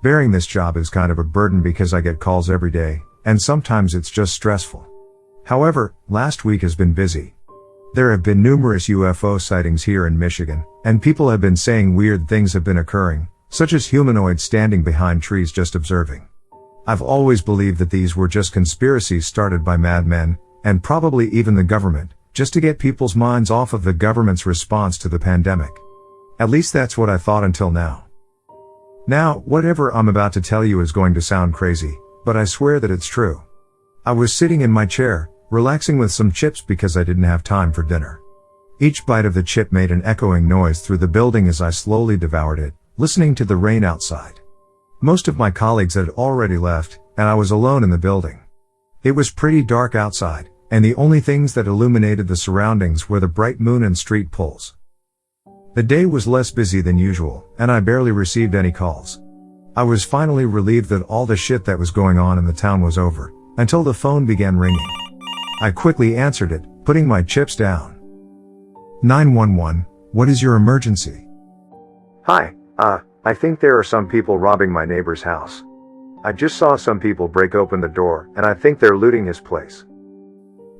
Bearing this job is kind of a burden because I get calls every day, and sometimes it's just stressful. However, last week has been busy. There have been numerous UFO sightings here in Michigan, and people have been saying weird things have been occurring, such as humanoids standing behind trees just observing. I've always believed that these were just conspiracies started by madmen, and probably even the government, just to get people's minds off of the government's response to the pandemic. At least that's what I thought until now. Now, whatever I'm about to tell you is going to sound crazy, but I swear that it's true. I was sitting in my chair, relaxing with some chips because I didn't have time for dinner. Each bite of the chip made an echoing noise through the building as I slowly devoured it, listening to the rain outside. Most of my colleagues had already left, and I was alone in the building. It was pretty dark outside, and the only things that illuminated the surroundings were the bright moon and street poles. The day was less busy than usual, and I barely received any calls. I was finally relieved that all the shit that was going on in the town was over, until the phone began ringing. I quickly answered it, putting my chips down. 911, what is your emergency? Hi, I think there are some people robbing my neighbor's house. I just saw some people break open the door, and I think they're looting his place.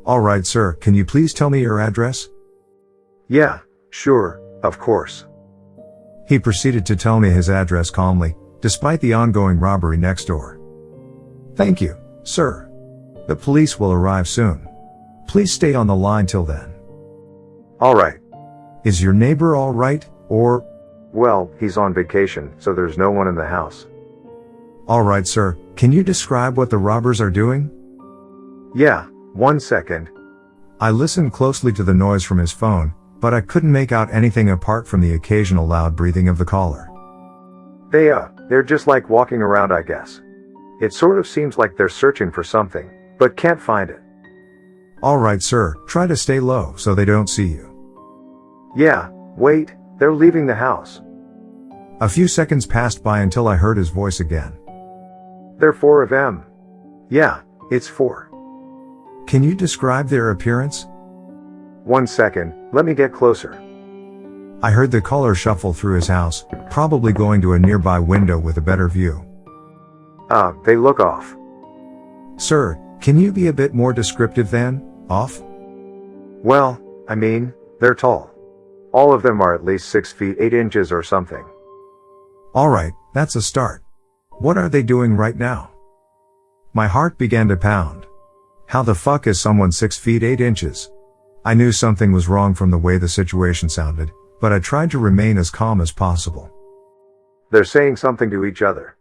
Alright sir, can you please tell me your address? Yeah, sure, of course. He proceeded to tell me his address calmly, despite the ongoing robbery next door. Thank you, sir. The police will arrive soon. Please stay on the line till then. Alright. Is your neighbor alright, or? Well, he's on vacation, so there's no one in the house. Alright sir, can you describe what the robbers are doing? Yeah, 1 second. I listened closely to the noise from his phone, but I couldn't make out anything apart from the occasional loud breathing of the caller. They're just like walking around, I guess. It sort of seems like they're searching for something, but can't find it. Alright sir, try to stay low so they don't see you. Yeah, wait, they're leaving the house. A few seconds passed by until I heard his voice again. There are 4 of them. Yeah, it's 4. Can you describe their appearance? 1 second, let me get closer. I heard the caller shuffle through his house, probably going to a nearby window with a better view. They look off. Sir, can you be a bit more descriptive than off? Well, I mean, they're tall. All of them are at least 6 feet 8 inches or something. Alright, that's a start. What are they doing right now? My heart began to pound. How the fuck is someone 6 feet 8 inches? I knew something was wrong from the way the situation sounded, but I tried to remain as calm as possible. They're saying something to each other.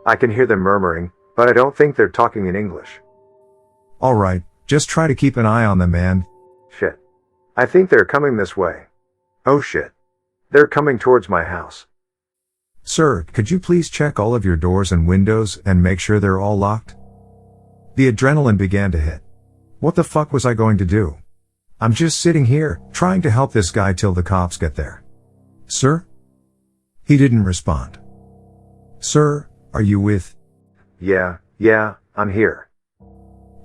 I can hear them murmuring, but I don't think they're talking in English. Alright, just try to keep an eye on them and… Shit. I think they're coming this way. Oh shit. They're coming towards my house. Sir, could you please check all of your doors and windows and make sure they're all locked? The adrenaline began to hit. What the fuck was I going to do? I'm just sitting here, trying to help this guy till the cops get there. Sir? He didn't respond. Sir, are you with? Yeah, I'm here.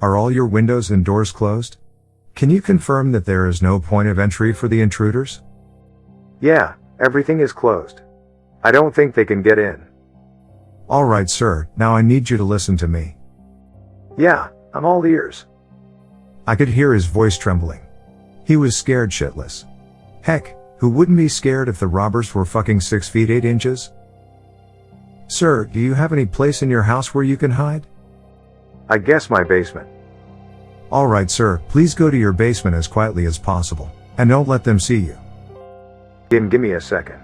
Are all your windows and doors closed? Can you confirm that there is no point of entry for the intruders? Yeah, everything is closed. I don't think they can get in. Alright sir, now I need you to listen to me. Yeah, I'm all ears. I could hear his voice trembling. He was scared shitless. Heck, who wouldn't be scared if the robbers were fucking 6 feet 8 inches? Sir, do you have any place in your house where you can hide? I guess my basement. Alright sir, please go to your basement as quietly as possible, and don't let them see you. Give me a second.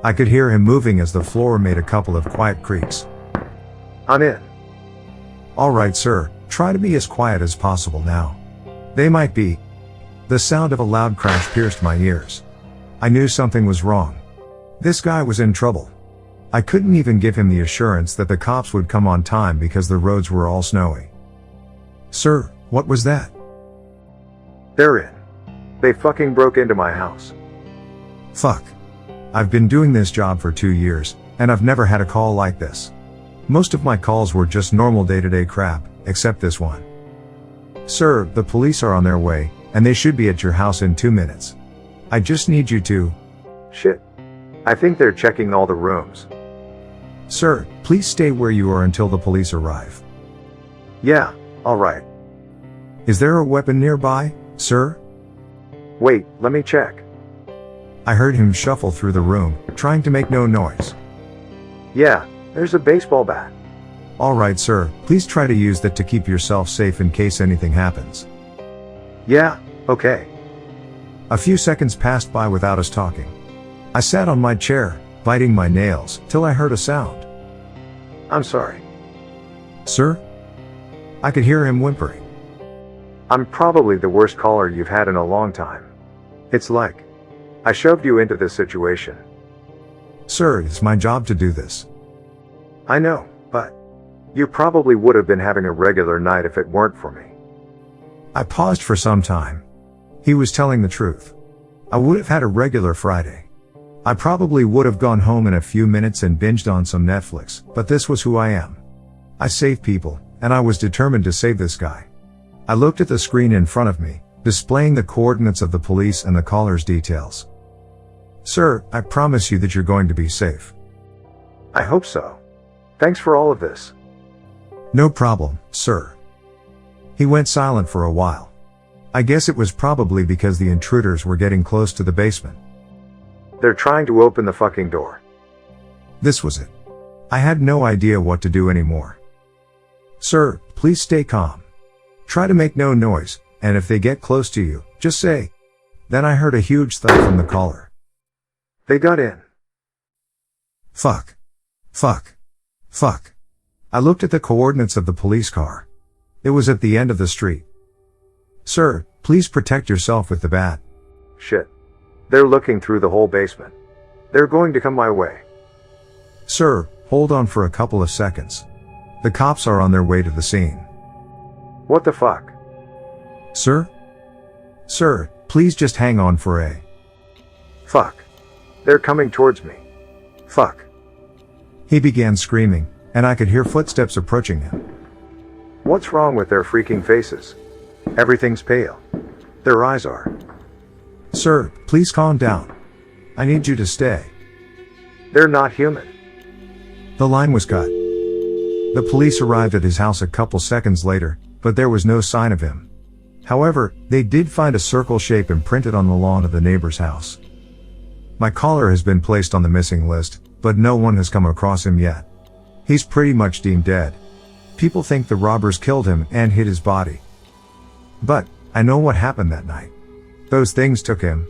I could hear him moving as the floor made a couple of quiet creaks. I'm in. Alright sir, try to be as quiet as possible now. They might be. The sound of a loud crash pierced my ears. I knew something was wrong. This guy was in trouble. I couldn't even give him the assurance that the cops would come on time because the roads were all snowy. Sir, what was that? They're in. They fucking broke into my house. Fuck. I've been doing this job for 2 years, and I've never had a call like this. Most of my calls were just normal day-to-day crap, except this one. Sir, the police are on their way, and they should be at your house in 2 minutes. I just need you to… Shit. I think they're checking all the rooms. Sir, please stay where you are until the police arrive. Yeah, alright. Is there a weapon nearby, sir? Wait, let me check. I heard him shuffle through the room, trying to make no noise. Yeah, there's a baseball bat. Alright, sir, please try to use that to keep yourself safe in case anything happens. Yeah, okay. A few seconds passed by without us talking. I sat on my chair, biting my nails, till I heard a sound. I'm sorry. Sir? I could hear him whimpering. I'm probably the worst caller you've had in a long time. It's like I shoved you into this situation. Sir, it's my job to do this. I know, but you probably would have been having a regular night if it weren't for me. I paused for some time. He was telling the truth. I would have had a regular Friday. I probably would have gone home in a few minutes and binged on some Netflix, but this was who I am. I save people, and I was determined to save this guy. I looked at the screen in front of me, displaying the coordinates of the police and the caller's details. Sir, I promise you that you're going to be safe. I hope so. Thanks for all of this. No problem, sir. He went silent for a while. I guess it was probably because the intruders were getting close to the basement. They're trying to open the fucking door. This was it. I had no idea what to do anymore. Sir, please stay calm. Try to make no noise, and if they get close to you, just say. Then I heard a huge thud from the caller. They got in. Fuck. Fuck. Fuck. I looked at the coordinates of the police car. It was at the end of the street. Sir, please protect yourself with the bat. Shit. They're looking through the whole basement. They're going to come my way. Sir, hold on for a couple of seconds. The cops are on their way to the scene. What the fuck? Sir? Sir, please just hang on for a... Fuck. They're coming towards me. Fuck. He began screaming, and I could hear footsteps approaching him. What's wrong with their freaking faces? Everything's pale. Their eyes are. Sir, please calm down. I need you to stay. They're not human. The line was cut. The police arrived at his house a couple seconds later, but there was no sign of him. However, they did find a circle shape imprinted on the lawn of the neighbor's house. My caller has been placed on the missing list, but no one has come across him yet. He's pretty much deemed dead. People think the robbers killed him and hid his body. But I know what happened that night. Those things took him,